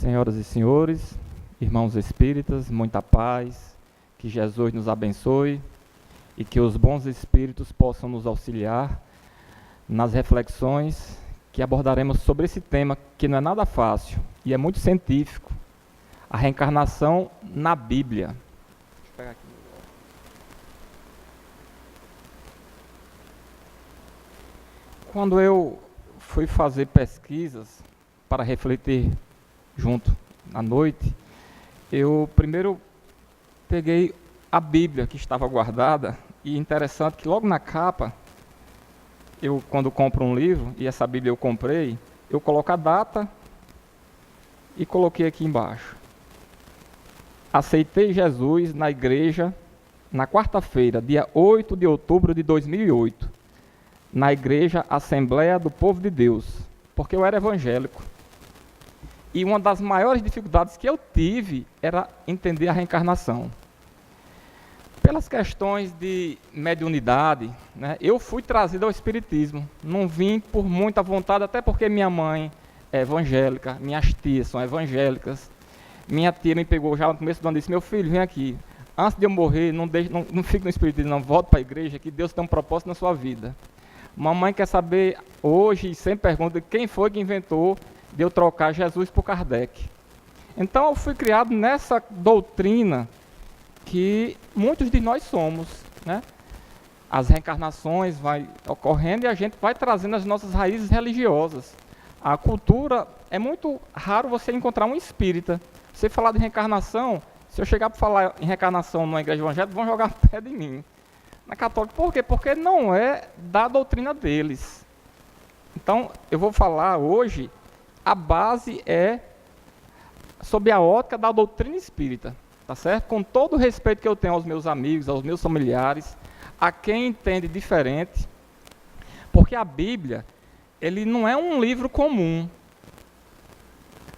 Senhoras e senhores, irmãos espíritas, muita paz, que Jesus nos abençoe e que os bons espíritos possam nos auxiliar nas reflexões que abordaremos sobre esse tema que não é nada fácil e é muito científico, a reencarnação na Bíblia. Deixa eu pegar aqui. Quando eu fui fazer pesquisas para refletir junto à noite, eu primeiro peguei a Bíblia que estava guardada, e interessante que logo na capa, eu quando compro um livro, e essa Bíblia eu comprei, eu coloco a data e coloquei aqui embaixo. Aceitei Jesus na igreja na quarta-feira, dia 8 de outubro de 2008, na igreja Assembleia do Povo de Deus, porque eu era evangélico. E uma das maiores dificuldades que eu tive era entender a reencarnação. Pelas questões de mediunidade, né, eu fui trazido ao Espiritismo. Não vim por muita vontade, até porque minha mãe é evangélica, minhas tias são evangélicas. Minha tia me pegou já no começo do ano e disse: meu filho, vem aqui. Antes de eu morrer, não fique no Espiritismo, não, volte para a igreja, que Deus tem um propósito na sua vida. Mamãe quer saber hoje, e sempre pergunta, quem foi que inventou de eu trocar Jesus por Kardec. Então eu fui criado nessa doutrina que muitos de nós somos, né? As reencarnações vai ocorrendo e a gente vai trazendo as nossas raízes religiosas. A cultura, é muito raro você encontrar um espírita. Você falar de reencarnação, se eu chegar para falar em reencarnação numa igreja evangélica, vão jogar pé de mim. Na católica, por quê? Porque não é da doutrina deles. Então, eu vou falar hoje, a base é sob a ótica da doutrina espírita, tá certo? Com todo o respeito que eu tenho aos meus amigos, aos meus familiares, a quem entende diferente, porque a Bíblia, ele não é um livro comum.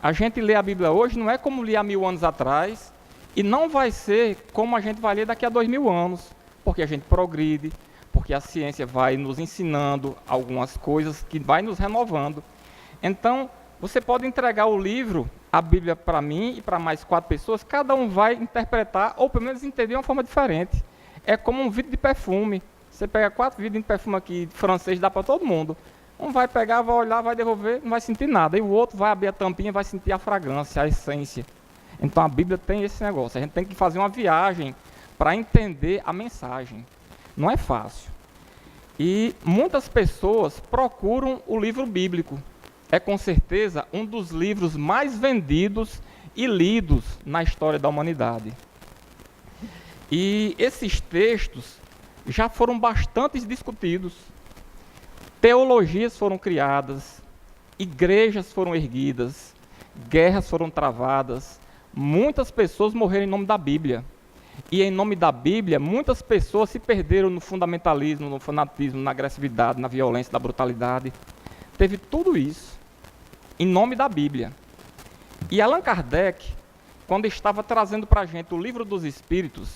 A gente lê a Bíblia hoje não é como lia há 1000 anos atrás, e não vai ser como a gente vai ler daqui a 2000 anos, porque a gente progride, porque a ciência vai nos ensinando algumas coisas que vai nos renovando. Então, você pode entregar o livro, a Bíblia, para mim e para mais 4 pessoas, cada um vai interpretar, ou pelo menos entender de uma forma diferente. É como um vidro de perfume. Você pega 4 vidros de perfume aqui, francês, dá para todo mundo. Um vai pegar, vai olhar, vai devolver, não vai sentir nada. E o outro vai abrir a tampinha e vai sentir a fragrância, a essência. Então a Bíblia tem esse negócio. A gente tem que fazer uma viagem para entender a mensagem. Não é fácil. E muitas pessoas procuram o livro bíblico. É com certeza um dos livros mais vendidos e lidos na história da humanidade. E esses textos já foram bastante discutidos. Teologias foram criadas, igrejas foram erguidas, guerras foram travadas, muitas pessoas morreram em nome da Bíblia. E em nome da Bíblia, muitas pessoas se perderam no fundamentalismo, no fanatismo, na agressividade, na violência, na brutalidade. Teve tudo isso em nome da Bíblia. E Allan Kardec, quando estava trazendo para a gente o Livro dos Espíritos,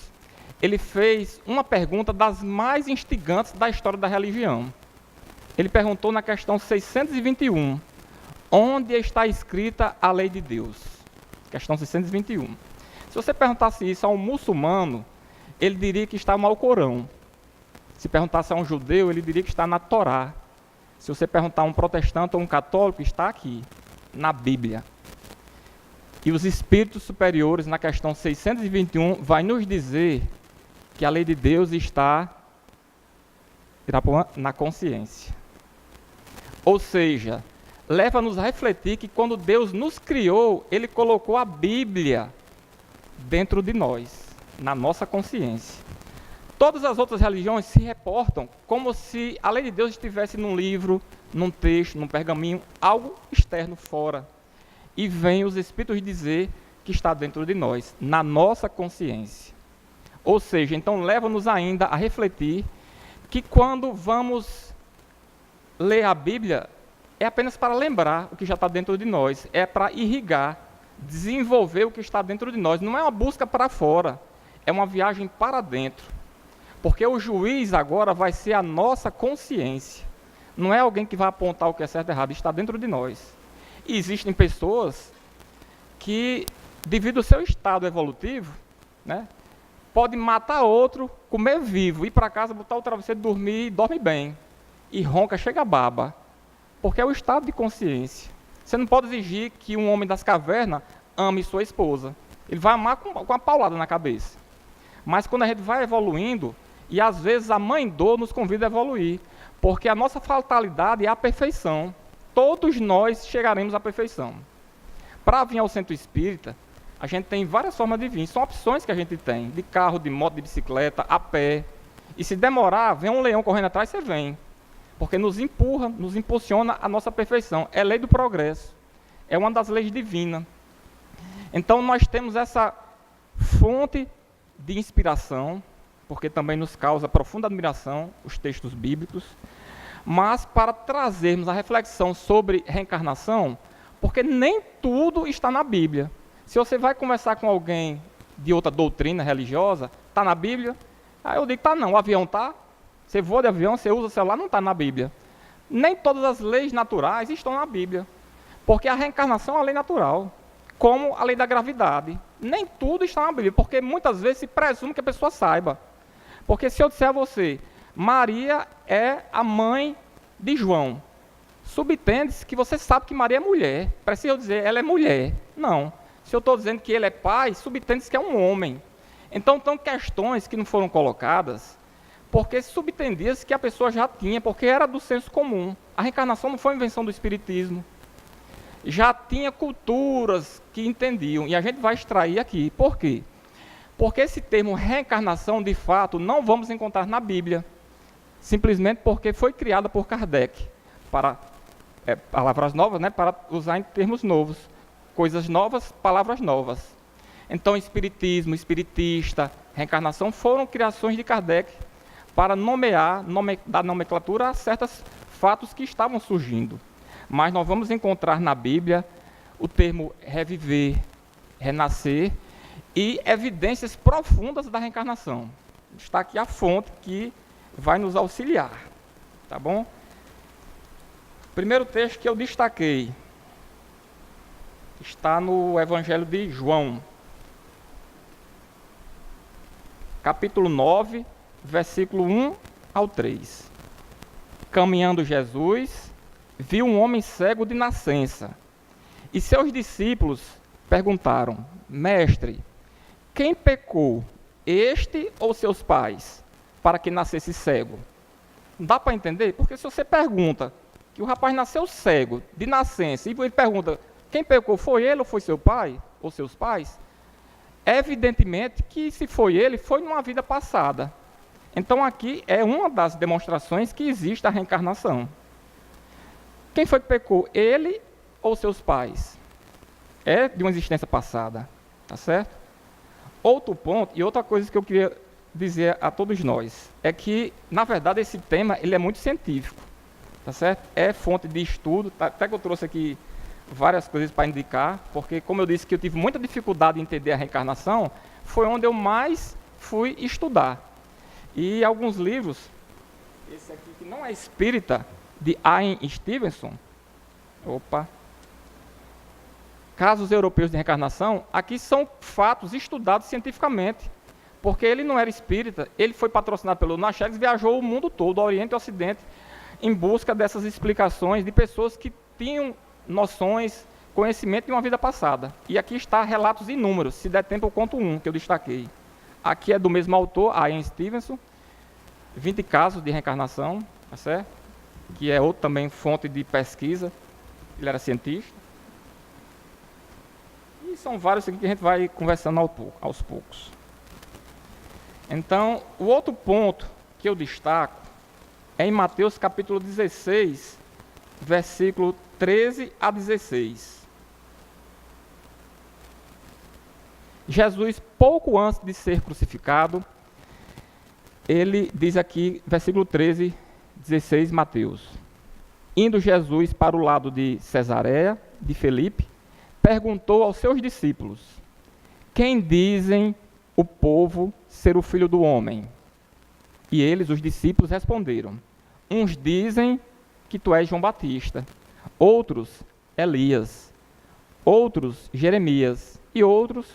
ele fez uma pergunta das mais instigantes da história da religião. Ele perguntou na questão 621, onde está escrita a lei de Deus? Questão 621. Se você perguntasse isso a um muçulmano, ele diria que está no Alcorão. Se perguntasse a um judeu, ele diria que está na Torá. Se você perguntar a um protestante ou um católico, está aqui, na Bíblia. E os espíritos superiores, na questão 621, vai nos dizer que a lei de Deus está na consciência. Ou seja, leva-nos a refletir que quando Deus nos criou, Ele colocou a Bíblia dentro de nós, na nossa consciência. Todas as outras religiões se reportam como se a lei de Deus estivesse num livro, num texto, num pergaminho, algo externo, fora. E vem os Espíritos dizer que está dentro de nós, na nossa consciência. Ou seja, então leva-nos ainda a refletir que quando vamos ler a Bíblia, é apenas para lembrar o que já está dentro de nós, é para irrigar, desenvolver o que está dentro de nós. Não é uma busca para fora, é uma viagem para dentro. Porque o juiz agora vai ser a nossa consciência. Não é alguém que vai apontar o que é certo e errado, está dentro de nós. E existem pessoas que, devido ao seu estado evolutivo, né, pode matar outro, comer vivo, ir para casa, botar o travesseiro, dormir e dorme bem. E ronca, chega a baba. Porque é o estado de consciência. Você não pode exigir que um homem das cavernas ame sua esposa. Ele vai amar com uma paulada na cabeça. Mas quando a gente vai evoluindo, e às vezes a mãe dor nos convida a evoluir, porque a nossa fatalidade é a perfeição. Todos nós chegaremos à perfeição. Para vir ao centro espírita, a gente tem várias formas de vir. São opções que a gente tem, de carro, de moto, de bicicleta, a pé. E se demorar, vem um leão correndo atrás, você vem. Porque nos empurra, nos impulsiona a nossa perfeição. É lei do progresso. É uma das leis divinas. Então nós temos essa fonte de inspiração, porque também nos causa profunda admiração os textos bíblicos, mas para trazermos a reflexão sobre reencarnação, porque nem tudo está na Bíblia. Se você vai conversar com alguém de outra doutrina religiosa, está na Bíblia? Aí eu digo, tá não, o avião tá. Você voa de avião, você usa o celular, não está na Bíblia. Nem todas as leis naturais estão na Bíblia, porque a reencarnação é uma lei natural, como a lei da gravidade. Nem tudo está na Bíblia, porque muitas vezes se presume que a pessoa saiba. Porque se eu disser a você, Maria é a mãe de João, subtende-se que você sabe que Maria é mulher. Precisa eu dizer, ela é mulher? Não. Se eu estou dizendo que ele é pai, subtende-se que é um homem. Então, são questões que não foram colocadas, porque subtendia-se que a pessoa já tinha, porque era do senso comum. A reencarnação não foi invenção do espiritismo. Já tinha culturas que entendiam, e a gente vai extrair aqui. Por quê? Porque esse termo reencarnação, de fato, não vamos encontrar na Bíblia, simplesmente porque foi criada por Kardec, para palavras novas, né, para usar em termos novos, coisas novas, palavras novas. Então, espiritismo, espiritista, reencarnação foram criações de Kardec para dar nomenclatura a certos fatos que estavam surgindo. Mas nós vamos encontrar na Bíblia o termo reviver, renascer e evidências profundas da reencarnação. Está aqui a fonte que vai nos auxiliar, tá bom? Primeiro texto que eu destaquei está no Evangelho de João, capítulo 9, versículo 1 ao 3. Caminhando Jesus, viu um homem cego de nascença, e seus discípulos perguntaram, Mestre, quem pecou, este ou seus pais, para que nascesse cego? Não dá para entender? Porque se você pergunta que o rapaz nasceu cego, de nascença, e ele pergunta, quem pecou, foi ele ou foi seu pai, ou seus pais? Evidentemente que se foi ele, foi numa vida passada. Então aqui é uma das demonstrações que existe a reencarnação. Quem foi que pecou, ele ou seus pais? É de uma existência passada, tá certo? Outro ponto, e outra coisa que eu queria dizer a todos nós, é que, na verdade, esse tema ele é muito científico, tá certo? É fonte de estudo, até que eu trouxe aqui várias coisas para indicar, porque, como eu disse que eu tive muita dificuldade em entender a reencarnação, foi onde eu mais fui estudar. E alguns livros, esse aqui que não é espírita, de Ian Stevenson, Casos Europeus de Reencarnação, aqui são fatos estudados cientificamente, porque ele não era espírita, ele foi patrocinado pelo Nachex, viajou o mundo todo, do Oriente e Ocidente, em busca dessas explicações de pessoas que tinham noções, conhecimento de uma vida passada. E aqui está relatos inúmeros, se der tempo eu conto um, que eu destaquei. Aqui é do mesmo autor, Ian Stevenson, 20 casos de reencarnação, tá certo? Que é outro também fonte de pesquisa, ele era cientista. E são vários aqui que a gente vai conversando aos poucos. Então, o outro ponto que eu destaco é em Mateus capítulo 16, versículo 13 a 16. Jesus, pouco antes de ser crucificado, ele diz aqui, versículo 13, 16, Mateus. Indo Jesus para o lado de Cesareia, de Filipe, perguntou aos seus discípulos, quem dizem o povo ser o Filho do Homem? E eles, os discípulos, responderam, uns dizem que tu és João Batista, outros Elias, outros Jeremias e outros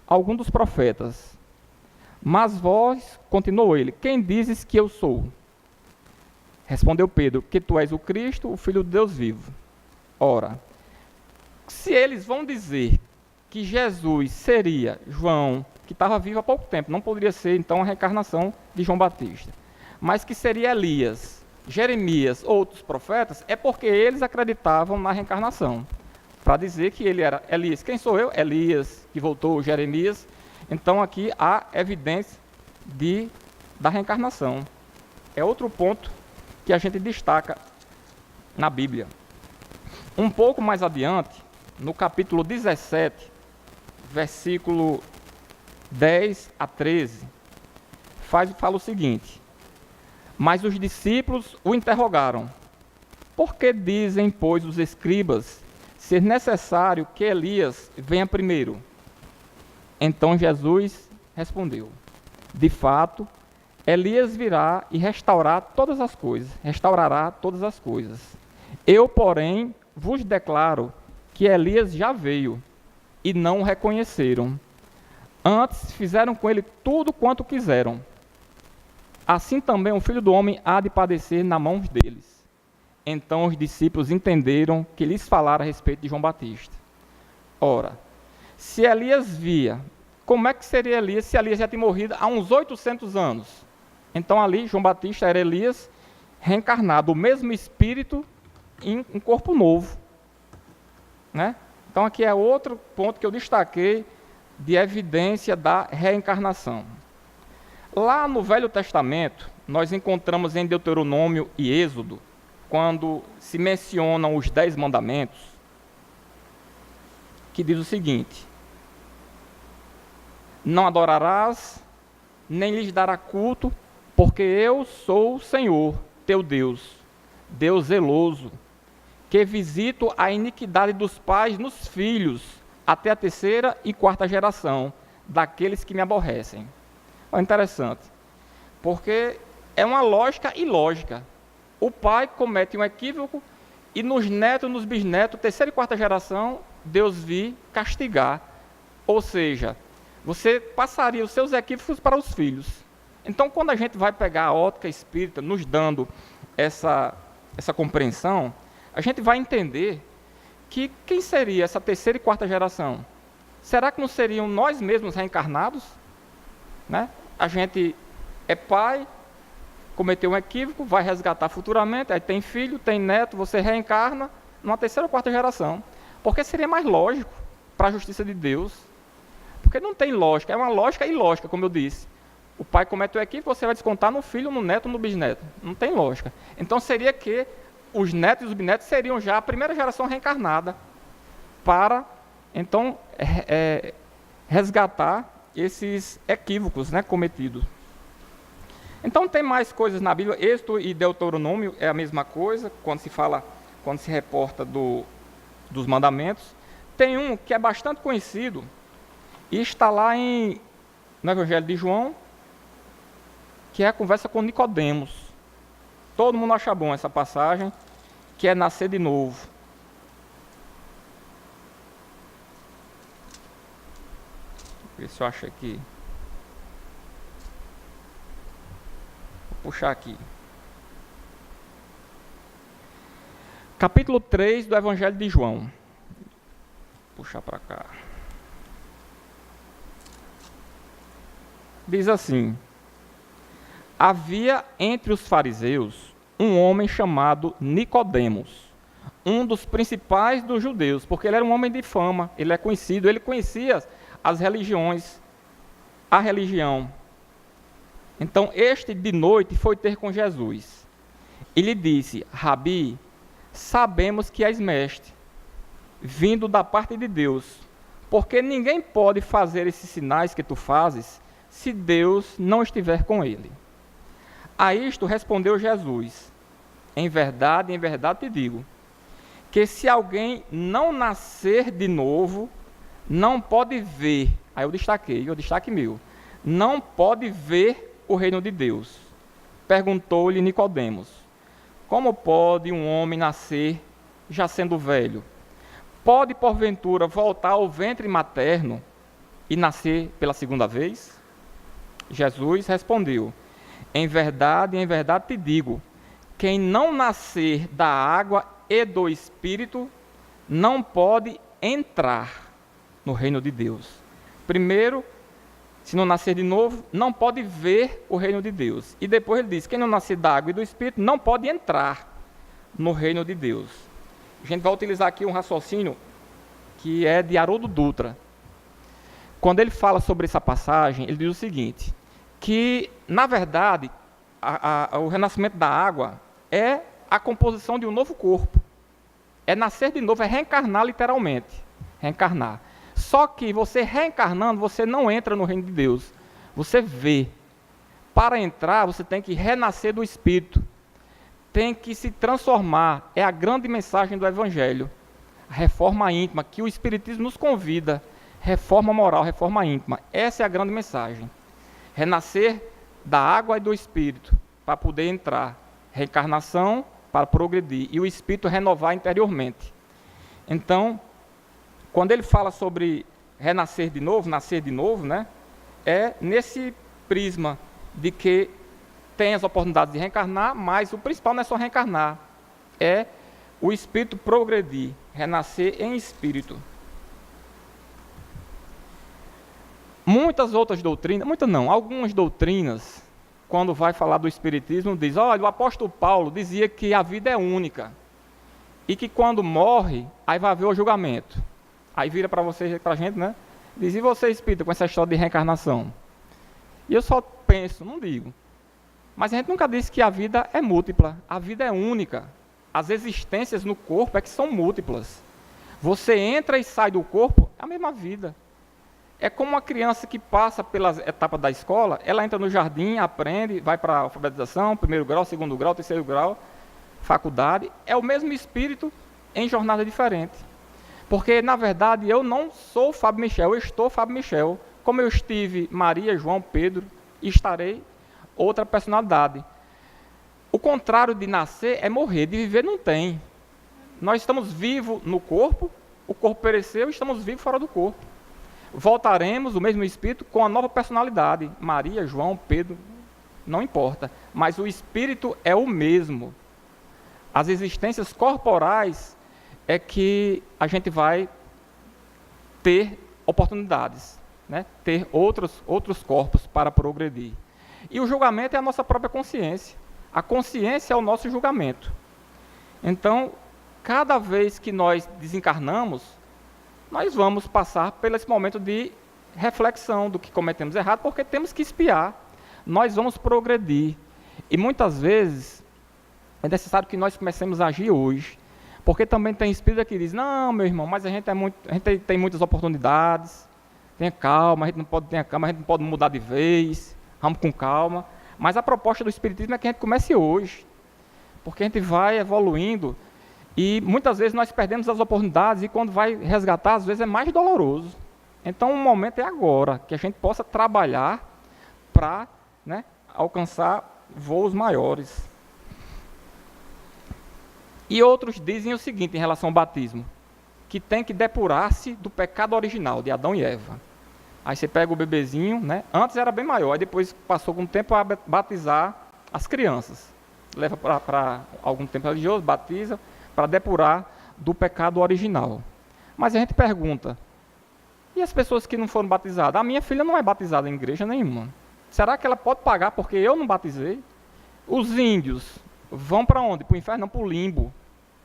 algum dos profetas. Mas vós, continuou ele, quem dizes que eu sou? Respondeu Pedro, que tu és o Cristo, o Filho de Deus vivo. Ora, se eles vão dizer que Jesus seria João, que estava vivo há pouco tempo, não poderia ser então a reencarnação de João Batista, mas que seria Elias, Jeremias, outros profetas, é porque eles acreditavam na reencarnação. Para dizer que ele era Elias. Quem sou eu? Elias, que voltou, Jeremias. Então aqui há evidência da reencarnação. É outro ponto que a gente destaca na Bíblia. Um pouco mais adiante, no capítulo 17, versículo 10 a 13, fala o seguinte: mas os discípulos o interrogaram: por que dizem, pois, os escribas ser necessário que Elias venha primeiro? Então Jesus respondeu: de fato, Elias virá e restaurará todas as coisas. Eu, porém, vos declaro que Elias já veio e não o reconheceram. Antes fizeram com ele tudo quanto quiseram. Assim também o Filho do Homem há de padecer nas mãos deles. Então os discípulos entenderam que lhes falara a respeito de João Batista. Ora, se Elias via, como é que seria Elias se Elias já tinha morrido há uns 800 anos? Então ali João Batista era Elias reencarnado, o mesmo espírito em um corpo novo, né? Então aqui é outro ponto que eu destaquei de evidência da reencarnação. Lá no Velho Testamento, nós encontramos em Deuteronômio e Êxodo, quando se mencionam os 10 mandamentos, que diz o seguinte: não adorarás, nem lhes dará culto, porque eu sou o Senhor, teu Deus, Deus zeloso, que visito a iniquidade dos pais nos filhos, até a 3ª e 4ª geração, daqueles que me aborrecem. É interessante, porque é uma lógica ilógica. O pai comete um equívoco e nos netos, nos bisnetos, 3ª e 4ª geração, Deus vir castigar. Ou seja, você passaria os seus equívocos para os filhos. Então, quando a gente vai pegar a ótica espírita, nos dando essa compreensão, a gente vai entender que quem seria essa 3ª e 4ª geração? Será que não seriam nós mesmos reencarnados? Né? A gente é pai, cometeu um equívoco, vai resgatar futuramente, aí tem filho, tem neto, você reencarna numa 3ª ou 4ª geração. Porque seria mais lógico para a justiça de Deus. Porque não tem lógica, é uma lógica ilógica, como eu disse. O pai comete o equívoco, você vai descontar no filho, no neto, no bisneto. Não tem lógica. Então seria que os netos e os bisnetos seriam já a 1ª geração reencarnada para, então, resgatar esses equívocos, né, cometidos. Então tem mais coisas na Bíblia. Êxodo e Deuteronômio é a mesma coisa, quando se reporta dos mandamentos. Tem um que é bastante conhecido e está lá no Evangelho de João, que é a conversa com Nicodemos. Todo mundo acha bom essa passagem, que é nascer de novo. Ver se eu acho aqui. Vou puxar aqui. Capítulo 3 do Evangelho de João. Vou puxar para cá. Diz assim: havia entre os fariseus um homem chamado Nicodemos, um dos principais dos judeus, porque ele era um homem de fama, ele é conhecido, ele conhecia as religiões, a religião. Então este de noite foi ter com Jesus e lhe disse: Rabi, sabemos que és mestre, vindo da parte de Deus, porque ninguém pode fazer esses sinais que tu fazes se Deus não estiver com ele. A isto respondeu Jesus: em verdade te digo, que se alguém não nascer de novo, não pode ver, aí eu destaquei, o destaque meu, não pode ver o reino de Deus. Perguntou-lhe Nicodemos: como pode um homem nascer já sendo velho? pode porventura voltar ao ventre materno e nascer pela segunda vez? Jesus respondeu: em verdade te digo, quem não nascer da água e do Espírito não pode entrar no reino de Deus. Primeiro, se não nascer de novo, não pode ver o reino de Deus. E depois ele diz, quem não nascer da água e do Espírito não pode entrar no reino de Deus. A gente vai utilizar aqui um raciocínio que é de Haroldo Dutra. Quando ele fala sobre essa passagem, ele diz o seguinte, que, na verdade, o renascimento da água é a composição de um novo corpo. É nascer de novo, é reencarnar literalmente. Reencarnar. Só que você reencarnando, você não entra no reino de Deus. Você vê. Para entrar, você tem que renascer do Espírito. Tem que se transformar. É a grande mensagem do Evangelho. A reforma íntima, que o Espiritismo nos convida. Reforma moral, reforma íntima. Essa é a grande mensagem. Renascer da água e do Espírito, para poder entrar. Reencarnação, para progredir. E o Espírito renovar interiormente. Então, quando ele fala sobre renascer de novo, nascer de novo, né, é nesse prisma de que tem as oportunidades de reencarnar, mas o principal não é só reencarnar, é o espírito progredir, renascer em espírito. Muitas outras doutrinas, muitas não, algumas doutrinas, quando vai falar do espiritismo, diz, olha, o apóstolo Paulo dizia que a vida é única, e que quando morre, aí vai haver o julgamento. Aí vira para você, para a gente, né? Diz, e você, espírita, com essa história de reencarnação? E eu só penso, não digo. Mas a gente nunca disse que a vida é múltipla. A vida é única. As existências no corpo é que são múltiplas. Você entra e sai do corpo, é a mesma vida. É como uma criança que passa pelas etapas da escola, ela entra no jardim, aprende, vai para a alfabetização, primeiro grau, segundo grau, terceiro grau, faculdade. É o mesmo espírito em jornada diferente. Porque, na verdade, eu não sou Fábio Michel, eu estou Fábio Michel. Como eu estive Maria, João, Pedro, estarei outra personalidade. O contrário de nascer é morrer, de viver não tem. Nós estamos vivos no corpo, o corpo pereceu, estamos vivos fora do corpo. Voltaremos, o mesmo espírito, com a nova personalidade. Maria, João, Pedro, não importa. Mas o espírito é o mesmo. As existências corporais é que a gente vai ter oportunidades, né? Ter outros corpos para progredir. E o julgamento é a nossa própria consciência. A consciência é o nosso julgamento. Então, cada vez que nós desencarnamos, nós vamos passar por esse momento de reflexão do que cometemos errado, porque temos que expiar. Nós vamos progredir. E muitas vezes é necessário que nós comecemos a agir hoje. Porque também tem espírita que diz, não, meu irmão, mas a gente tem muitas oportunidades, tenha calma, a gente não pode mudar de vez, vamos com calma. Mas a proposta do espiritismo é que a gente comece hoje, porque a gente vai evoluindo e muitas vezes nós perdemos as oportunidades e quando vai resgatar, às vezes é mais doloroso. Então o momento é agora, que a gente possa trabalhar para, né, alcançar voos maiores. E outros dizem o seguinte em relação ao batismo, que tem que depurar-se do pecado original, de Adão e Eva. Aí você pega o bebezinho, né? Antes era bem maior, aí depois passou com o tempo a batizar as crianças. Leva para algum tempo religioso, batiza, para depurar do pecado original. Mas a gente pergunta, e as pessoas que não foram batizadas? A minha filha não é batizada em igreja nenhuma. Será que ela pode pagar porque eu não batizei? Os índios vão para onde? Para o inferno? Não, para o limbo.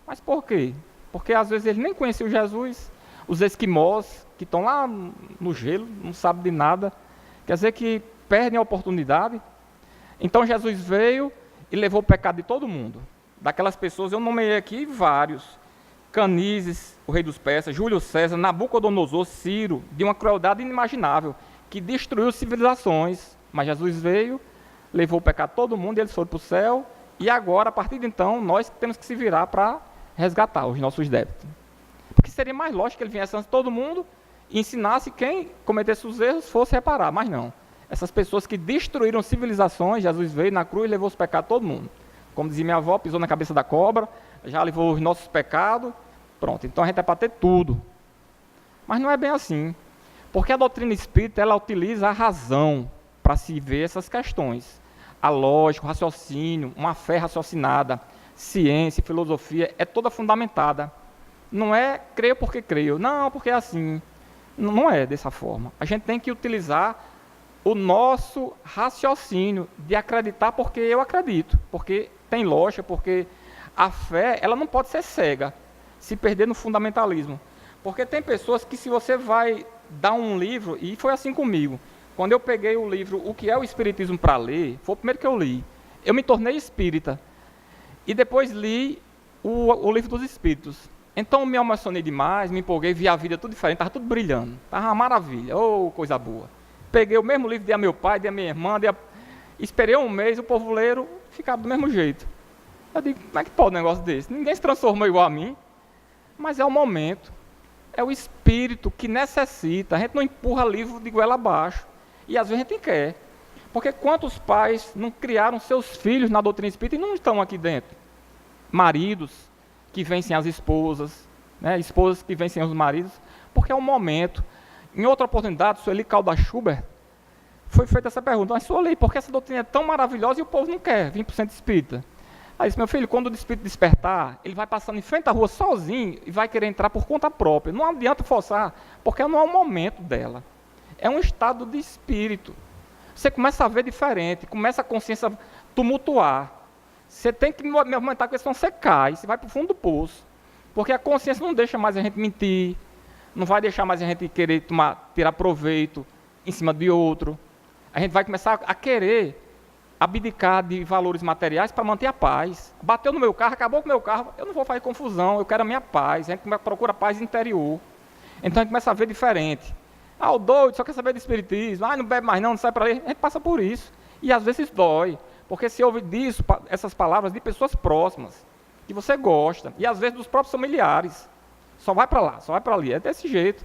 Mas por quê? Porque às vezes eles nem conheciam Jesus. Os esquimós, que estão lá no gelo, não sabem de nada. Quer dizer que perdem a oportunidade. Então Jesus veio e levou o pecado de todo mundo. Daquelas pessoas, eu nomeei aqui vários. Canises, o rei dos persas, Júlio César, Nabucodonosor, Ciro, de uma crueldade inimaginável, que destruiu civilizações. Mas Jesus veio, levou o pecado de todo mundo, e eles foram para o céu. E agora, a partir de então, nós temos que se virar para resgatar os nossos débitos. Porque seria mais lógico que ele viesse antes de todo mundo e ensinasse quem cometesse os erros fosse reparar, mas não. Essas pessoas que destruíram civilizações, Jesus veio na cruz e levou os pecados de todo mundo. Como dizia minha avó, pisou na cabeça da cobra, já levou os nossos pecados Pronto, então a gente é para ter tudo. Mas não é bem assim. Porque a doutrina espírita, ela utiliza a razão para se ver essas questões. A lógica, o raciocínio, uma fé raciocinada, ciência, filosofia, é toda fundamentada. Não é creio porque creio, não, porque é assim. Não é dessa forma. A gente tem que utilizar o nosso raciocínio de acreditar porque eu acredito, porque tem lógica, porque a fé, ela não pode ser cega, se perder no fundamentalismo. Porque tem pessoas que, se você vai dar um livro, e foi assim comigo, quando eu peguei o livro O que é o Espiritismo para ler, foi o primeiro que eu li, eu me tornei espírita, e depois li o livro dos Espíritos. Então me emocionei demais, me empolguei, vi a vida tudo diferente, estava tudo brilhando, estava uma maravilha, oh, coisa boa. Peguei o mesmo livro, dei a meu pai, dei a minha irmã, esperei um mês, o povoleiro ficava do mesmo jeito. Eu digo, como é que pode um negócio desse? Ninguém se transformou igual a mim, mas é o momento, é o espírito que necessita. A gente não empurra livro de goela abaixo, e às vezes a gente quer. Porque quantos pais não criaram seus filhos na doutrina espírita e não estão aqui dentro? Maridos que vencem as esposas, né? Esposas que vencem os maridos, porque é o momento. Em outra oportunidade, Sueli Calda Schubert, foi feita essa pergunta, mas Sueli, por que essa doutrina é tão maravilhosa e o povo não quer vir para o centro espírita? Aí disse, meu filho, quando o espírito despertar, ele vai passando em frente à rua sozinho e vai querer entrar por conta própria. Não adianta forçar, porque não é o momento dela. É um estado de espírito. Você começa a ver diferente, começa a consciência tumultuar. Você tem que movimentar, porque senão você cai, você vai para o fundo do poço. Porque a consciência não deixa mais a gente mentir, não vai deixar mais a gente querer tirar proveito em cima de outro. A gente vai começar a querer abdicar de valores materiais para manter a paz. Bateu no meu carro, acabou com o meu carro, eu não vou fazer confusão, eu quero a minha paz. A gente procura paz interior. Então a gente começa a ver diferente. Ah, o doido só quer saber de espiritismo, não bebe mais não sai para ali. A gente passa por isso. E às vezes dói, porque se ouve disso, essas palavras de pessoas próximas, que você gosta, e às vezes dos próprios familiares. Só vai para lá, só vai para ali, é desse jeito.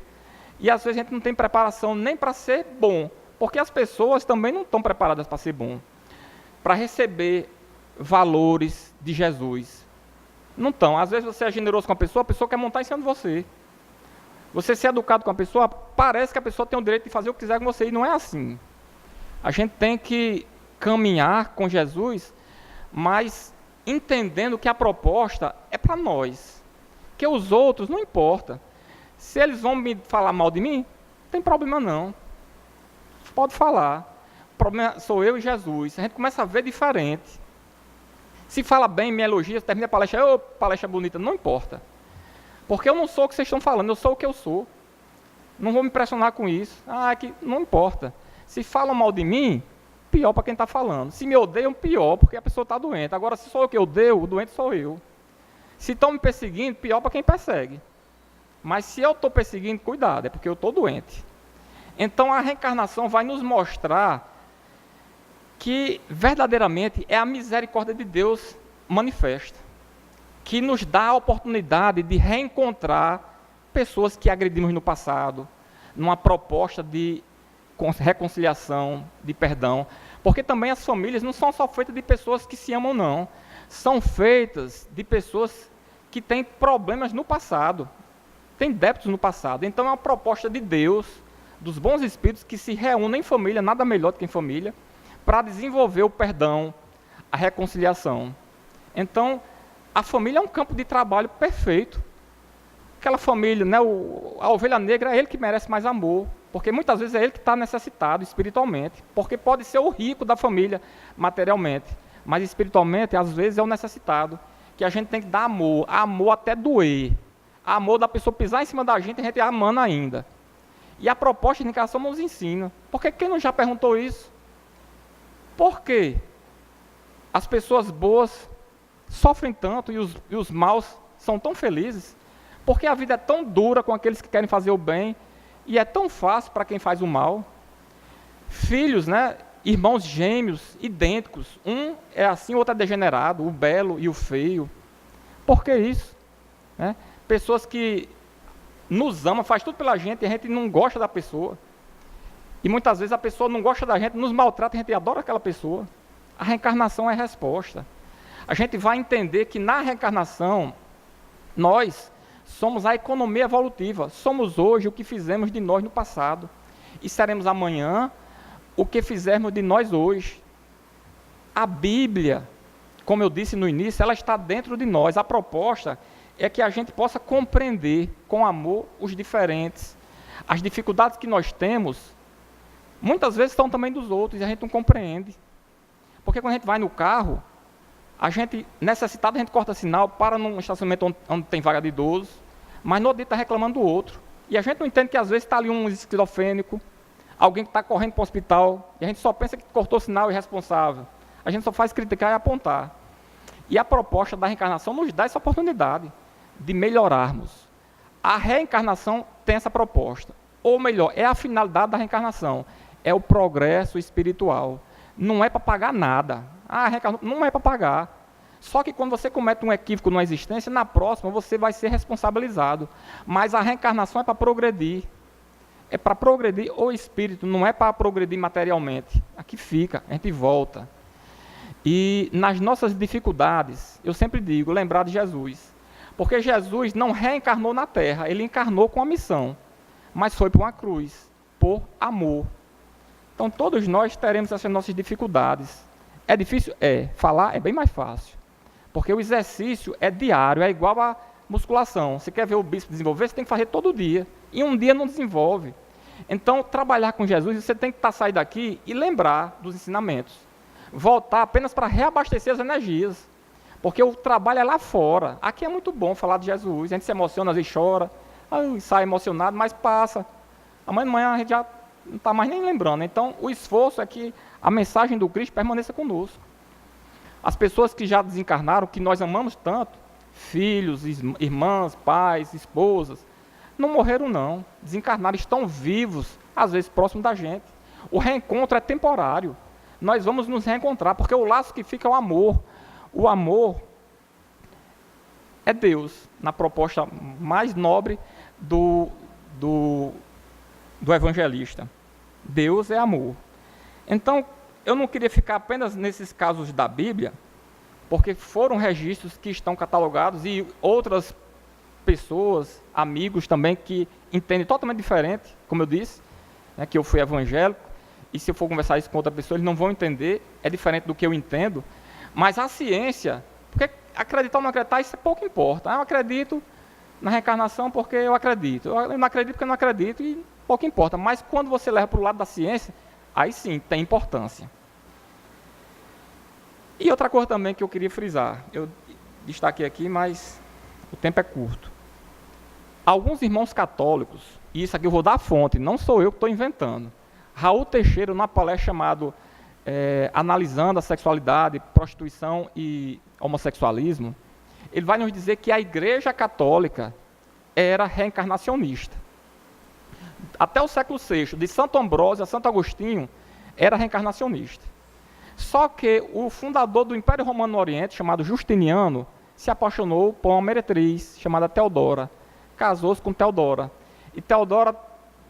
E às vezes a gente não tem preparação nem para ser bom, porque as pessoas também não estão preparadas para ser bom, para receber valores de Jesus. Não estão. Às vezes você é generoso com a pessoa quer montar em cima de você. Você ser educado com a pessoa, parece que a pessoa tem o direito de fazer o que quiser com você, e não é assim. A gente tem que caminhar com Jesus, mas entendendo que a proposta é para nós. Que os outros, não importa. Se eles vão me falar mal de mim, não tem problema não. Pode falar. O problema sou eu e Jesus. A gente começa a ver diferente. Se fala bem, me elogia, termina a palestra, palestra bonita, não importa. Porque eu não sou o que vocês estão falando, eu sou o que eu sou. Não vou me impressionar com isso. Que não importa. Se falam mal de mim, pior para quem está falando. Se me odeiam, pior, porque a pessoa está doente. Agora, se sou eu que odeio, o doente sou eu. Se estão me perseguindo, pior para quem persegue. Mas se eu estou perseguindo, cuidado, é porque eu estou doente. Então a reencarnação vai nos mostrar que verdadeiramente é a misericórdia de Deus manifesta, que nos dá a oportunidade de reencontrar pessoas que agredimos no passado, numa proposta de reconciliação, de perdão, porque também as famílias não são só feitas de pessoas que se amam, não, são feitas de pessoas que têm problemas no passado, têm débitos no passado. Então é uma proposta de Deus, dos bons espíritos que se reúnem em família, nada melhor do que em família, para desenvolver o perdão, a reconciliação. Então, a família é um campo de trabalho perfeito. Aquela família, né, a ovelha negra é ele que merece mais amor, porque muitas vezes é ele que está necessitado espiritualmente, porque pode ser o rico da família materialmente, mas espiritualmente, às vezes, é o necessitado, que a gente tem que dar amor até doer, amor da pessoa pisar em cima da gente e a gente amando ainda. E a proposta de reencarnação nos ensina. Porque quem não já perguntou isso? Por quê? As pessoas boas sofrem tanto e os maus são tão felizes? Porque a vida é tão dura com aqueles que querem fazer o bem e é tão fácil para quem faz o mal. Filhos, né? Irmãos gêmeos, idênticos. Um é assim, o outro é degenerado, o belo e o feio. Por que isso? Né? Pessoas que nos amam, faz tudo pela gente e a gente não gosta da pessoa. E muitas vezes a pessoa não gosta da gente, nos maltrata e a gente adora aquela pessoa. A reencarnação é a resposta. A gente vai entender que na reencarnação, nós Somos a economia evolutiva. Somos hoje o que fizemos de nós no passado. E seremos amanhã o que fizermos de nós hoje. A Bíblia, como eu disse no início, ela está dentro de nós. A proposta é que a gente possa compreender com amor os diferentes. As dificuldades que nós temos, muitas vezes são também dos outros e a gente não compreende. Porque quando a gente vai no carro, a gente, necessitado, a gente corta sinal, para num estacionamento onde tem vaga de idoso, mas no outro dia está reclamando do outro. E a gente não entende que às vezes está ali um esquizofrênico, alguém que está correndo para o hospital, e a gente só pensa que cortou sinal irresponsável. A gente só faz criticar e apontar. E a proposta da reencarnação nos dá essa oportunidade de melhorarmos. A reencarnação tem essa proposta. Ou melhor, é a finalidade da reencarnação. É o progresso espiritual. Não é para pagar nada. A reencarnação não é para pagar. Só que quando você comete um equívoco numa existência, na próxima você vai ser responsabilizado. Mas a reencarnação é para progredir. É para progredir o espírito, não é para progredir materialmente. Aqui fica, a gente volta. E nas nossas dificuldades, eu sempre digo, lembrar de Jesus. Porque Jesus não reencarnou na Terra, ele encarnou com a missão. Mas foi para uma cruz, por amor. Então todos nós teremos essas nossas dificuldades. É difícil? É. Falar é bem mais fácil. Porque o exercício é diário, é igual a musculação. Você quer ver o bíceps desenvolver, você tem que fazer todo dia. E um dia não desenvolve. Então, trabalhar com Jesus, você tem que sair daqui e lembrar dos ensinamentos. Voltar apenas para reabastecer as energias. Porque o trabalho é lá fora. Aqui é muito bom falar de Jesus. A gente se emociona, às vezes chora, sai emocionado, mas passa. Amanhã de manhã a gente já não está mais nem lembrando. Então, o esforço é que a mensagem do Cristo permaneça conosco. As pessoas que já desencarnaram, que nós amamos tanto, filhos, irmãs, pais, esposas, não morreram não. Desencarnaram, estão vivos, às vezes próximo da gente. O reencontro é temporário. Nós vamos nos reencontrar, porque o laço que fica é o amor. O amor é Deus, na proposta mais nobre do evangelista. Deus é amor. Então, eu não queria ficar apenas nesses casos da Bíblia, porque foram registros que estão catalogados e outras pessoas, amigos também, que entendem totalmente diferente, como eu disse, né, que eu fui evangélico, e se eu for conversar isso com outra pessoa, eles não vão entender, é diferente do que eu entendo, mas a ciência, porque acreditar ou não acreditar, isso pouco importa. Eu acredito na reencarnação porque eu acredito, eu não acredito porque eu não acredito, e pouco importa, mas quando você leva para o lado da ciência, aí sim, tem importância. E outra coisa também que eu queria frisar, eu destaquei aqui, mas o tempo é curto. Alguns irmãos católicos, e isso aqui eu vou dar a fonte, não sou eu que estou inventando. Raul Teixeira, numa palestra chamada Analisando a Sexualidade, Prostituição e Homossexualismo, ele vai nos dizer que a Igreja Católica era reencarnacionista. Até o século VI, de Santo Ambrósio a Santo Agostinho, era reencarnacionista. Só que o fundador do Império Romano no Oriente, chamado Justiniano, se apaixonou por uma meretriz chamada Teodora. Casou-se com Teodora. E Teodora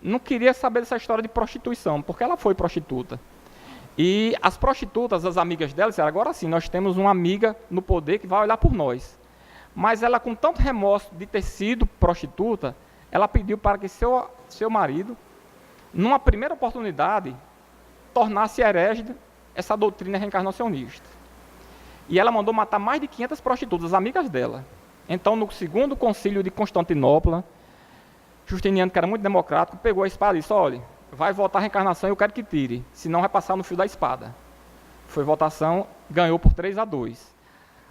não queria saber dessa história de prostituição, porque ela foi prostituta. E as prostitutas, as amigas dela, disseram, agora sim, nós temos uma amiga no poder que vai olhar por nós. Mas ela, com tanto remorso de ter sido prostituta, ela pediu para que seu marido, numa primeira oportunidade, tornasse herege essa doutrina reencarnacionista. E ela mandou matar mais de 500 prostitutas, amigas dela. Então, no segundo concílio de Constantinopla, Justiniano, que era muito democrático, pegou a espada e disse, olha, vai votar a reencarnação e eu quero que tire, senão vai passar no fio da espada. Foi votação, ganhou por 3-2.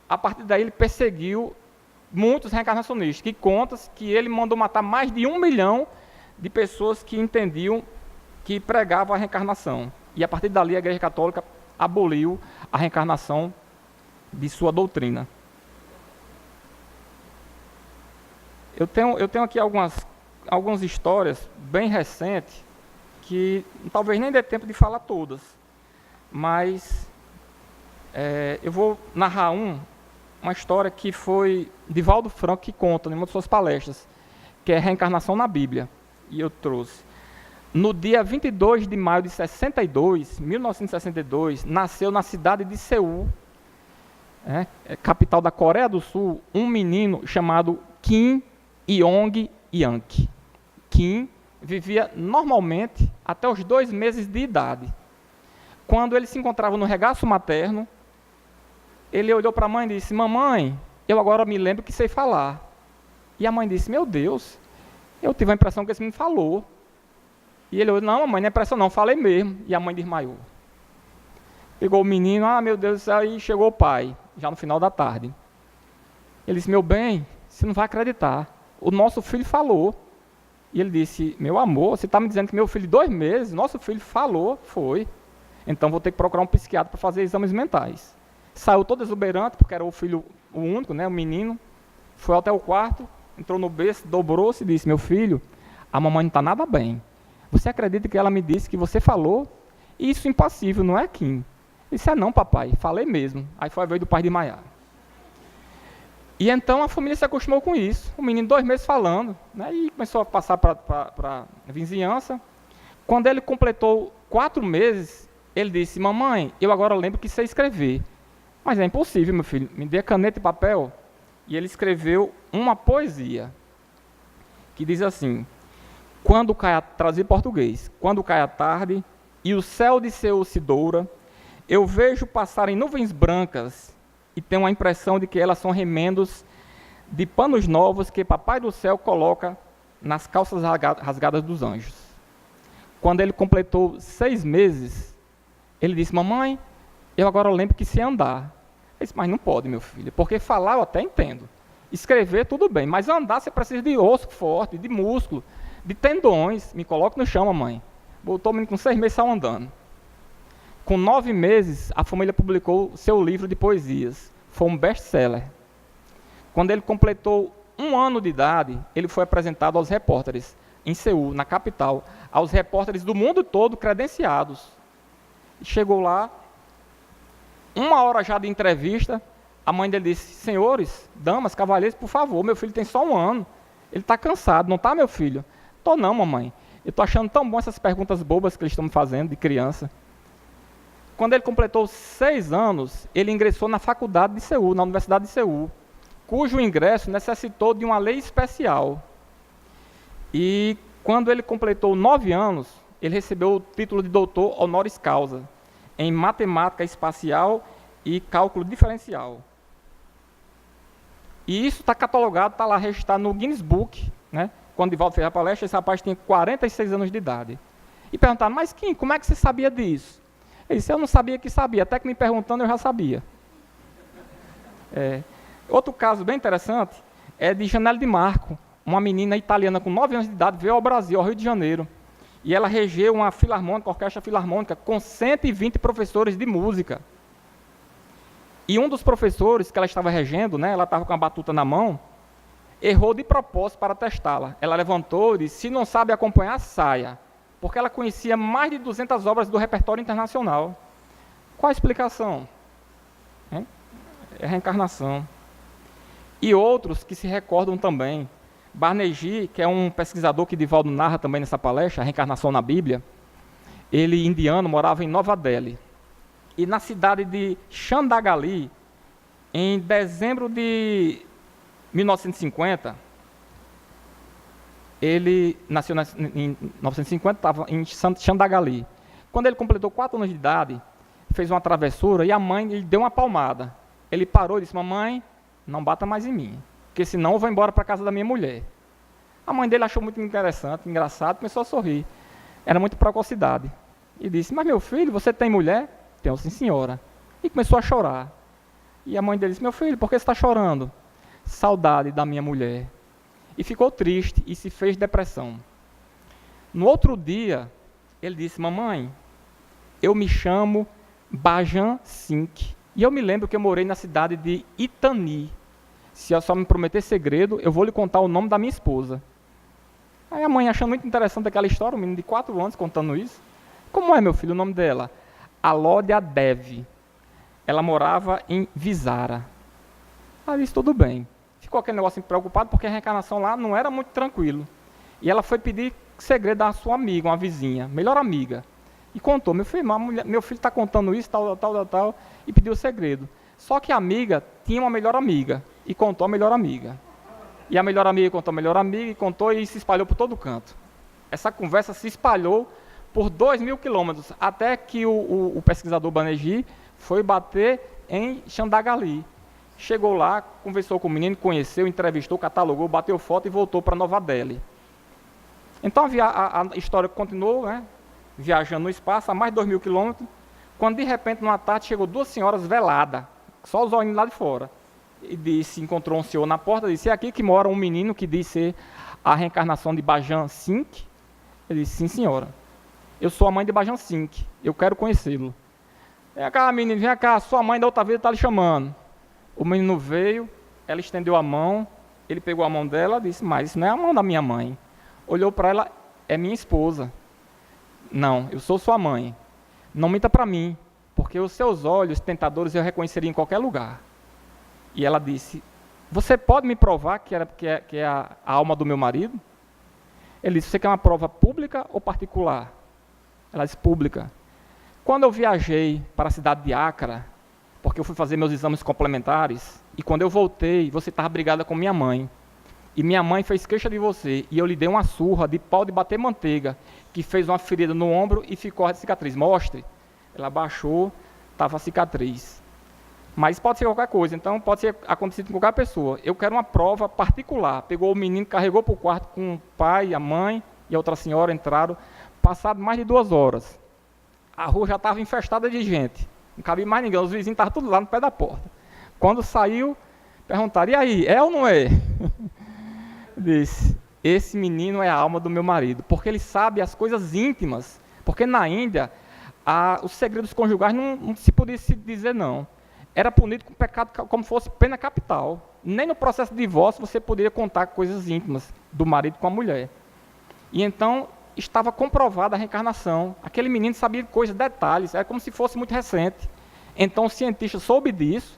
A partir daí ele perseguiu muitos reencarnacionistas, que conta que ele mandou matar mais de 1 milhão de pessoas que entendiam, que pregavam a reencarnação. E a partir dali a Igreja Católica aboliu a reencarnação de sua doutrina. Eu tenho aqui algumas histórias bem recentes, que talvez nem dê tempo de falar todas, mas eu vou narrar uma história que foi de Valdo Franco, que conta em uma de suas palestras, que é Reencarnação na Bíblia, e eu trouxe. No dia 22 de maio de 1962, nasceu na cidade de Seul, capital da Coreia do Sul, um menino chamado Kim Yong Yank. Kim vivia normalmente até os 2 meses de idade. Quando ele se encontrava no regaço materno, ele olhou para a mãe e disse: mamãe, eu agora me lembro que sei falar. E a mãe disse: meu Deus, eu tive a impressão que esse menino falou. E ele olhou: não, mamãe, não é impressão não, falei mesmo. E a mãe desmaiou. Pegou o menino, meu Deus, aí chegou o pai, já no final da tarde. Ele disse: meu bem, você não vai acreditar, o nosso filho falou. E ele disse: meu amor, você está me dizendo que meu filho de 2 meses, nosso filho falou? Foi. Então vou ter que procurar um psiquiatra para fazer exames mentais. Saiu todo exuberante, porque era o filho o único, né, o menino. Foi até o quarto, entrou no berço, dobrou-se e disse: meu filho, a mamãe não está nada bem. Você acredita que ela me disse que você falou? E isso impassível, não é, Kim? Ele disse: não, papai, falei mesmo. Aí foi a vez do pai de desmaiar. E então a família se acostumou com isso. O menino 2 meses falando, né, e começou a passar para a vizinhança. Quando ele completou 4 meses, ele disse: mamãe, eu agora lembro que sei escrever. Mas é impossível, meu filho, me dê caneta e papel. E ele escreveu uma poesia, que diz assim: quando cai a... traduzir português, quando cai a tarde e o céu de Seul se doura, eu vejo passarem nuvens brancas e tenho a impressão de que elas são remendos de panos novos que Papai do Céu coloca nas calças rasgadas dos anjos. Quando ele completou 6 meses, ele disse: mamãe, eu agora lembro que sei andar. Eu disse: mas não pode, meu filho, porque falar eu até entendo. Escrever tudo bem, mas andar você precisa de osso forte, de músculo, de tendões. Me coloque no chão, mamãe. Botou o menino com 6 meses, saiu andando. Com 9 meses, a família publicou seu livro de poesias. Foi um best-seller. Quando ele completou 1 ano de idade, ele foi apresentado aos repórteres em Seul, na capital, aos repórteres do mundo todo credenciados. Chegou lá, 1 hora já de entrevista, a mãe dele disse: senhores, damas, cavalheiros, por favor, meu filho tem só 1 ano. Ele está cansado, não está, meu filho? Tô não, mamãe. Eu estou achando tão bom essas perguntas bobas que eles estão me fazendo de criança. Quando ele completou 6 anos, ele ingressou na faculdade de Seul, na Universidade de Seul, cujo ingresso necessitou de uma lei especial. E quando ele completou 9 anos, ele recebeu o título de doutor honoris causa em matemática espacial e cálculo diferencial. E isso está catalogado, está lá registrado no Guinness Book, né? Quando Divaldo fez a palestra, esse rapaz tinha 46 anos de idade. E perguntaram: mas Kim, como é que você sabia disso? Ele disse: eu não sabia que sabia, até que me perguntando eu já sabia. Outro caso bem interessante é de Janelle Di Marco, uma menina italiana com 9 anos de idade, veio ao Brasil, ao Rio de Janeiro, e ela regeu uma filarmônica, orquestra filarmônica, com 120 professores de música. E um dos professores que ela estava regendo, né, ela estava com a batuta na mão, errou de propósito para testá-la. Ela levantou e disse: se não sabe acompanhar, saia. Porque ela conhecia mais de 200 obras do repertório internacional. Qual a explicação? É reencarnação. E outros que se recordam também. Barnegi, que é um pesquisador que Divaldo narra também nessa palestra, a reencarnação na Bíblia, ele, indiano, morava em Nova Delhi. E na cidade de Chandagali, em dezembro de 1950, ele nasceu em 1950, estava em Chandagali. Quando ele completou 4 anos de idade, fez uma travessura e a mãe lhe deu uma palmada. Ele parou e disse: mamãe, não bata mais em mim, porque senão eu vou embora para a casa da minha mulher. A mãe dele achou muito interessante, engraçado, começou a sorrir. Era muita precocidade. E disse: mas meu filho, você tem mulher? Tenho, sim, senhora. E começou a chorar. E a mãe dele disse: meu filho, por que você está chorando? Saudade da minha mulher. E ficou triste e se fez depressão. No outro dia, ele disse: mamãe, eu me chamo Bajan Singh. E eu me lembro que eu morei na cidade de Itani. Se eu só me prometer segredo, eu vou lhe contar o nome da minha esposa. Aí a mãe, achando muito interessante aquela história, um menino de 4 anos contando isso. Como é, meu filho, o nome dela? Alódia Dev. Ela morava em Visara. Aí disse: tudo bem. Ficou aquele negócio preocupado, porque a reencarnação lá não era muito tranquilo. E ela foi pedir segredo da sua amiga, uma vizinha, melhor amiga. E contou: meu filho está contando isso, tal, e pediu o segredo. Só que a amiga tinha uma melhor amiga, e contou a melhor amiga. E a melhor amiga contou a melhor amiga, e contou e se espalhou por todo canto. Essa conversa se espalhou por 2.000 quilômetros, até que o pesquisador Banerjee foi bater em Chandagali. Chegou lá, conversou com o menino, conheceu, entrevistou, catalogou, bateu foto e voltou para Nova Delhi. Então a história continuou, né, viajando no espaço, a mais de 2.000 quilômetros, quando de repente, numa tarde, chegou 2 senhoras veladas, só os olhinhos lá de fora. E encontrou um senhor na porta, disse: é aqui que mora um menino que diz ser a reencarnação de Bajan Singh? Ele disse: sim, senhora. Eu sou a mãe de Bajan Singh, eu quero conhecê-lo. Vem cá, menino, vem cá, sua mãe da outra vez está lhe chamando. O menino veio, ela estendeu a mão, ele pegou a mão dela e disse: mas isso não é a mão da minha mãe. Olhou para ela: é minha esposa. Não, eu sou sua mãe. Não minta para mim, porque os seus olhos tentadores eu reconheceria em qualquer lugar. E ela disse: você pode me provar que é a alma do meu marido? Ele disse: você quer uma prova pública ou particular? Ela disse: pública. Quando eu viajei para a cidade de Accra, porque eu fui fazer meus exames complementares, e quando eu voltei, você estava brigada com minha mãe. E minha mãe fez queixa de você, e eu lhe dei uma surra de pau de bater manteiga, que fez uma ferida no ombro e ficou a cicatriz. Mostre. Ela baixou, estava a cicatriz. Mas pode ser qualquer coisa, então pode ser acontecido com qualquer pessoa. Eu quero uma prova particular. Pegou o menino, carregou para o quarto com o pai, a mãe e a outra senhora, entraram. Passado mais de 2 horas, a rua já estava infestada de gente. Não cabia mais ninguém, os vizinhos estavam tudo lá no pé da porta. Quando saiu, perguntaram: e aí, é ou não é? Disse: esse menino é a alma do meu marido, porque ele sabe as coisas íntimas. Porque na Índia, os segredos conjugais não se podia se dizer não. Era punido com pecado como fosse pena capital. Nem no processo de divórcio você poderia contar coisas íntimas do marido com a mulher. E então estava comprovada a reencarnação. Aquele menino sabia coisas, detalhes, era como se fosse muito recente. Então o cientista soube disso,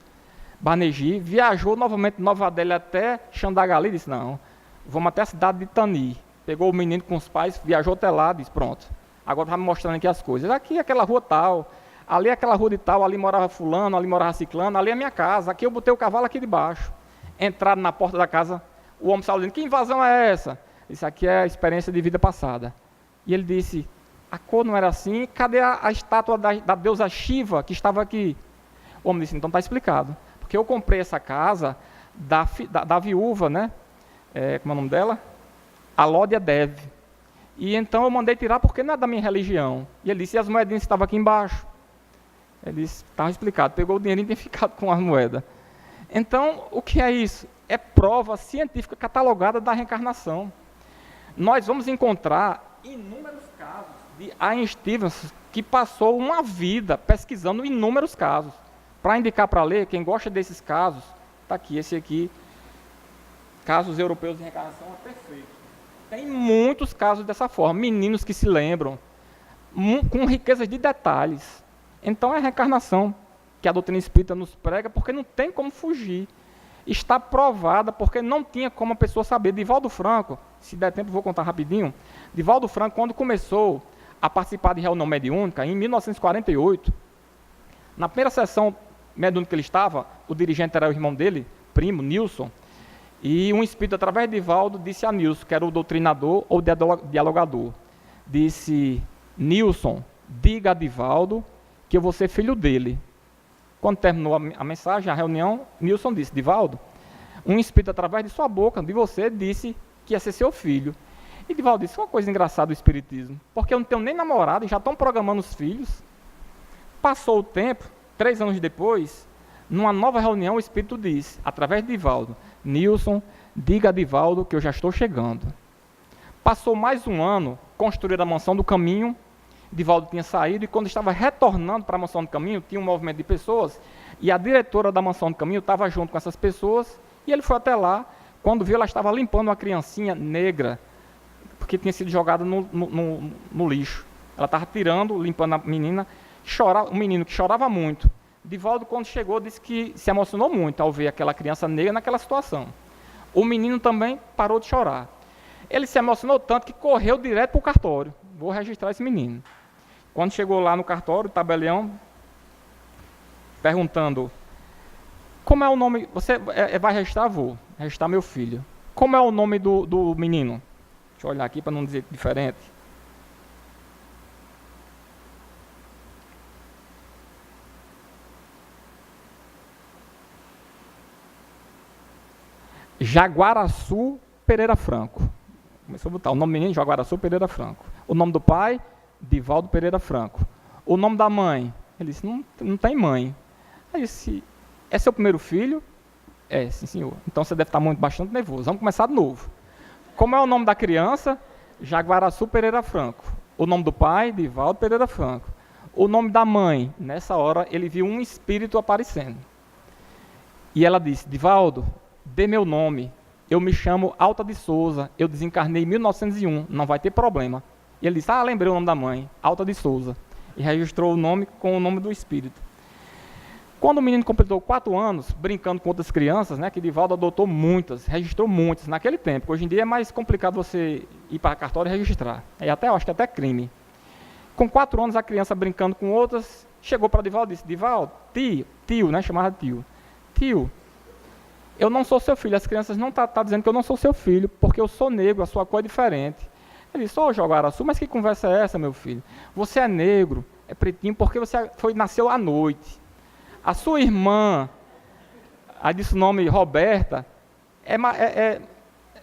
Banerjee, viajou novamente de Nova Delhi até Chandagali e disse: não, vamos até a cidade de Tani. Pegou o menino com os pais, viajou até lá, disse: pronto, agora está me mostrando aqui as coisas. Aqui é aquela rua tal, ali é aquela rua de tal, ali morava fulano, ali morava ciclano, ali é minha casa, aqui eu botei o cavalo aqui debaixo. Entraram na porta da casa, o homem saiu dizendo: que invasão é essa? Isso aqui é a experiência de vida passada. E ele disse: a cor não era assim, cadê a estátua da deusa Shiva que estava aqui? O homem disse: então está explicado, porque eu comprei essa casa da viúva, né? Como é o nome dela? Alódia Dev. E então eu mandei tirar porque não é da minha religião. E ele disse: e as moedinhas que estavam aqui embaixo? Ele disse: estava explicado, pegou o dinheiro e tem ficado com as moedas. Então, o que é isso? É prova científica catalogada da reencarnação. Nós vamos encontrar inúmeros casos de Ian Stevenson, que passou uma vida pesquisando inúmeros casos. Para indicar para ler, quem gosta desses casos, está aqui, esse aqui, Casos Europeus de Reencarnação, é perfeito. Tem muitos casos dessa forma, meninos que se lembram, com riquezas de detalhes. Então é a reencarnação que a doutrina espírita nos prega, porque não tem como fugir. Está provada, porque não tinha como a pessoa saber. Divaldo Franco, se der tempo vou contar rapidinho, Divaldo Franco, quando começou a participar de reunião mediúnica, em 1948, na primeira sessão mediúnica que ele estava, o dirigente era o irmão dele, primo, Nilson, e um espírito, através de Divaldo, disse a Nilson, que era o doutrinador ou dialogador, disse: Nilson, diga a Divaldo que eu vou ser filho dele. Quando terminou a mensagem, a reunião, Nilson disse: Divaldo, um espírito através de sua boca, de você, disse que ia ser seu filho. E Divaldo disse: uma coisa engraçada do espiritismo, porque eu não tenho nem namorado e já estão programando os filhos. Passou o tempo, 3 anos depois, numa nova reunião, o espírito disse, através de Divaldo: Nilson, diga a Divaldo que eu já estou chegando. Passou mais um ano, construíram a mansão do caminho. Divaldo tinha saído e quando estava retornando para a mansão do caminho, tinha um movimento de pessoas e a diretora da mansão do caminho estava junto com essas pessoas e ele foi até lá. Quando viu, ela estava limpando uma criancinha negra, porque tinha sido jogada no lixo. Ela estava tirando, limpando a menina, um menino que chorava muito. Divaldo, quando chegou, disse que se emocionou muito ao ver aquela criança negra naquela situação. O menino também parou de chorar. Ele se emocionou tanto que correu direto para o cartório. Vou registrar esse menino. Quando chegou lá no cartório, o tabelião, perguntando: como é o nome? Você vai registrar? Vou registrar meu filho. Como é o nome do menino? Deixa eu olhar aqui para não dizer diferente. Jaguaraçu Pereira Franco. Começou a botar o nome do menino, Jaguaraçu Pereira Franco. O nome do pai, Divaldo Pereira Franco. O nome da mãe, ele disse, não tem mãe. Aí disse, é seu primeiro filho? É, sim senhor. Então você deve estar bastante nervoso. Vamos começar de novo. Como é o nome da criança? Jaguaraçu Pereira Franco. O nome do pai? Divaldo Pereira Franco. O nome da mãe? Nessa hora ele viu um espírito aparecendo. E ela disse, Divaldo, dê meu nome. Eu me chamo Alta de Souza. Eu desencarnei em 1901. Não vai ter problema. E ele disse, lembrei o nome da mãe. Alta de Souza. E registrou o nome com o nome do espírito. Quando o menino completou 4 anos, brincando com outras crianças, né, que Divaldo adotou muitas, registrou muitas naquele tempo. Hoje em dia é mais complicado você ir para a cartório e registrar. Eu acho que até crime. Com 4 anos, a criança brincando com outras, chegou para Divaldo e disse, Divaldo, tio, né, chamava de tio, eu não sou seu filho. As crianças não estão dizendo que eu não sou seu filho, porque eu sou negro, a sua cor é diferente. Ele disse, Jaguaraçu, mas que conversa é essa, meu filho? Você é negro, é pretinho, porque você nasceu à noite. A sua irmã, aí disse o nome Roberta, é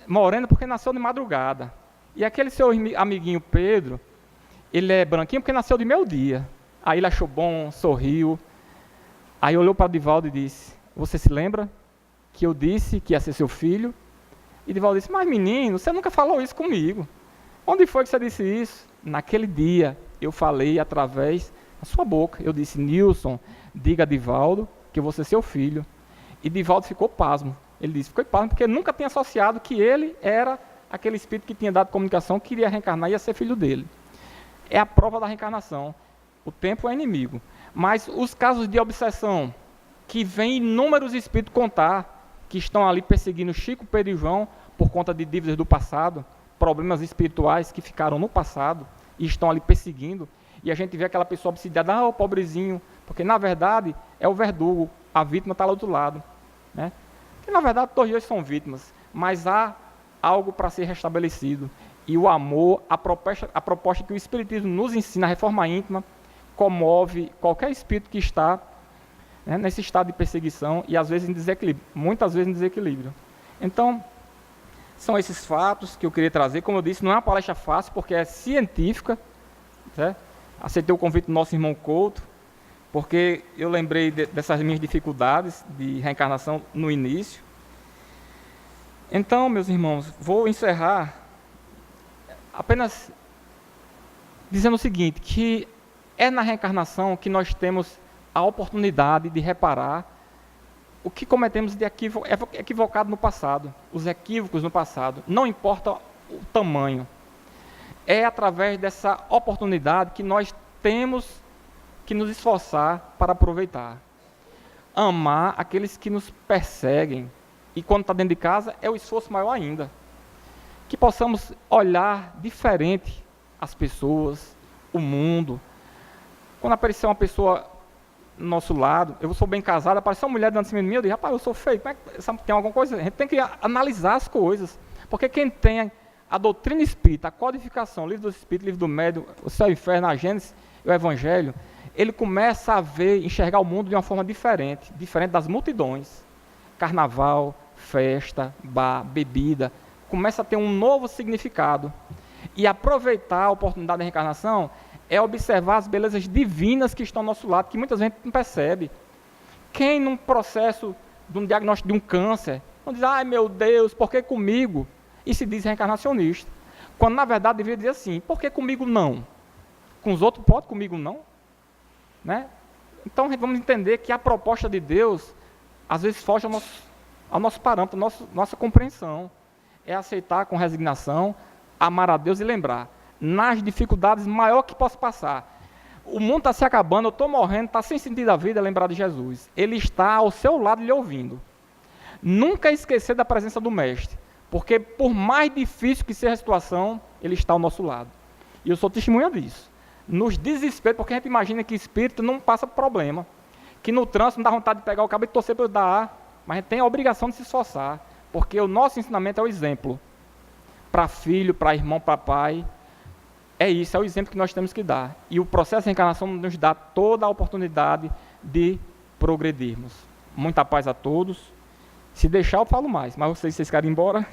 morena porque nasceu de madrugada. E aquele seu amiguinho Pedro, ele é branquinho porque nasceu de meio-dia. Aí ele achou bom, sorriu. Aí olhou para Divaldo e disse, você se lembra que eu disse que ia ser seu filho? E Divaldo disse, mas menino, você nunca falou isso comigo. Onde foi que você disse isso? Naquele dia eu falei através da sua boca. Eu disse, Nilson, diga a Divaldo que eu vou ser seu filho. E Divaldo ficou pasmo. Ele disse, ficou pasmo porque nunca tinha associado que ele era aquele espírito que tinha dado comunicação, que iria reencarnar e ia ser filho dele. É a prova da reencarnação. O tempo é inimigo. Mas os casos de obsessão, que vem inúmeros espíritos contar, que estão ali perseguindo Chico, Pedro e João, por conta de dívidas do passado, problemas espirituais que ficaram no passado, e estão ali perseguindo, e a gente vê aquela pessoa obsidiada, o pobrezinho, porque na verdade é o verdugo, a vítima está lá do outro lado, né? Que na verdade todos dois são vítimas, mas há algo para ser restabelecido, e o amor, a proposta que o Espiritismo nos ensina, a reforma íntima, comove qualquer espírito que está, né, nesse estado de perseguição, e às vezes em desequilíbrio, muitas vezes em desequilíbrio. Então, são esses fatos que eu queria trazer. Como eu disse, não é uma palestra fácil, porque é científica, certo? Aceitei o convite do nosso irmão Couto, porque eu lembrei dessas minhas dificuldades de reencarnação no início. Então, meus irmãos, vou encerrar apenas dizendo o seguinte, que é na reencarnação que nós temos a oportunidade de reparar o que cometemos de equivocado no passado, os equívocos no passado, não importa o tamanho. É através dessa oportunidade que nós temos que nos esforçar para aproveitar. Amar aqueles que nos perseguem. E quando está dentro de casa, é o esforço maior ainda. Que possamos olhar diferente as pessoas, o mundo. Quando aparecer uma pessoa do nosso lado, eu sou bem casado, apareceu uma mulher dando cima de mim, eu digo, rapaz, eu sou feio, como é que tem alguma coisa? A gente tem que analisar as coisas. Porque quem tem a doutrina espírita, a codificação, o livro do Espírito, o livro do Médium, o Céu e o Inferno, a Gênesis e o Evangelho, ele começa a ver, enxergar o mundo de uma forma diferente, diferente das multidões. Carnaval, festa, bar, bebida, começa a ter um novo significado. E aproveitar a oportunidade da reencarnação é observar as belezas divinas que estão ao nosso lado, que muita gente não percebe. Quem num processo de um diagnóstico de um câncer, não diz, ai meu Deus, por que comigo? E se diz reencarnacionista. Quando na verdade deveria dizer assim, por que comigo não? Com os outros pode, comigo não? Né? Então vamos entender que a proposta de Deus, às vezes foge ao nosso parâmetro, nossa compreensão. É aceitar com resignação, amar a Deus e lembrar, nas dificuldades maior que posso passar. O mundo está se acabando, eu estou morrendo, está sem sentido a vida, lembrar de Jesus. Ele está ao seu lado lhe ouvindo. Nunca esquecer da presença do Mestre, porque por mais difícil que seja a situação, ele está ao nosso lado. E eu sou testemunha disso. Nos desesperos, porque a gente imagina que espírito não passa problema, que no trânsito não dá vontade de pegar o cabo e torcer para eu dar, mas a gente tem a obrigação de se esforçar, Porque o nosso ensinamento é o exemplo. Para filho, para irmão, para pai. É isso, é o exemplo que nós temos que dar. E o processo de reencarnação nos dá toda a oportunidade de progredirmos. Muita paz a todos. Se deixar, eu falo mais, mas vocês querem ir embora?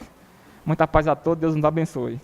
Muita paz a todos, Deus nos abençoe.